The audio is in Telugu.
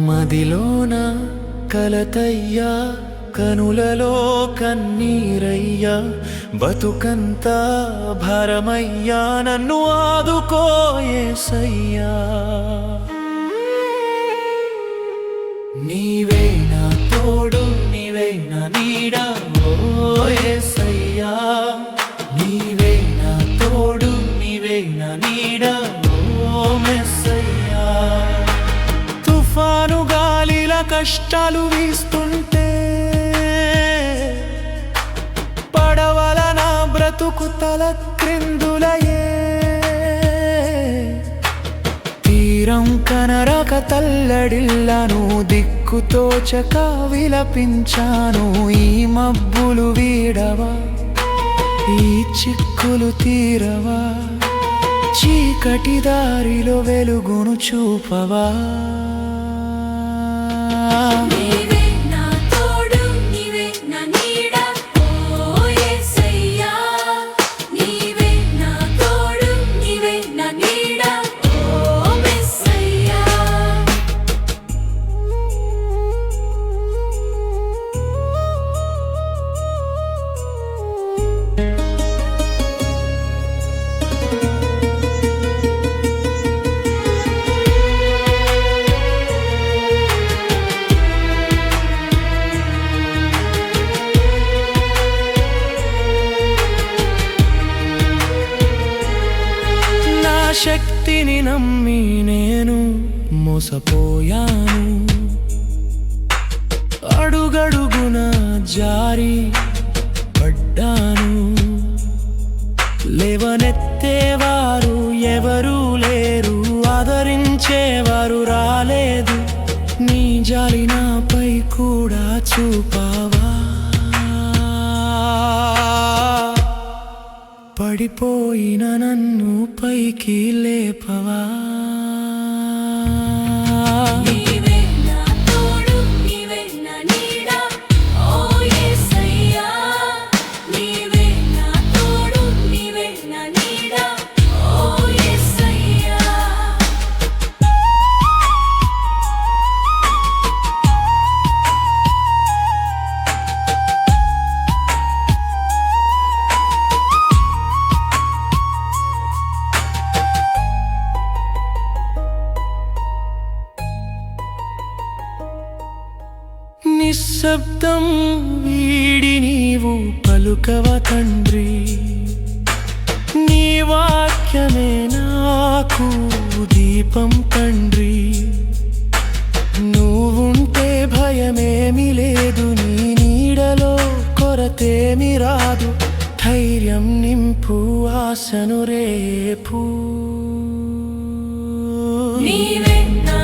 మదిలోన కలతయ్యా కనులలో కన్నీరయ్యా బతుకంతా భారమయ్యా నన్ను ఆదుకో యేసయ్యా నీవే నా తోడు నీవే నా నీడ ఓ యేసయ్యా నీవే నా తోడు నీవే నా నీడ ఓ మెస్సయ్యా తుఫాను గాలిల కష్టాలు వీస్తుంటే పడవల నా బ్రతుకు తల క్రిందులయే తీరం కనరక తల్లడిల్లను దిక్కుతోచక విలపించాను ఈ మబ్బులు వీడవా ఈ చిక్కులు తీరవా చీకటి దారిలో వెలుగును చూపవా శక్తిని నమ్మి నేను మోసపోయాను అడుగడుగున జారి పడ్డాను లేవనెత్తేవారు ఎవరూ లేరు ఆదరించేవారు రాలేదు నీ జాలి నాపై కూడా చూపావా పడిపోయిన నన్ను పైకి లేపవా నిశ్శబ్దం వీడి నీవు పలుకవ తండ్రి నీ వాక్యమే నాకు దీపం తండ్రి నువ్వుంటే భయమేమి లేదు నీ నీడలో కొరతేమి రాదు ధైర్యం నింపు ఆశను రేపు నీవే నా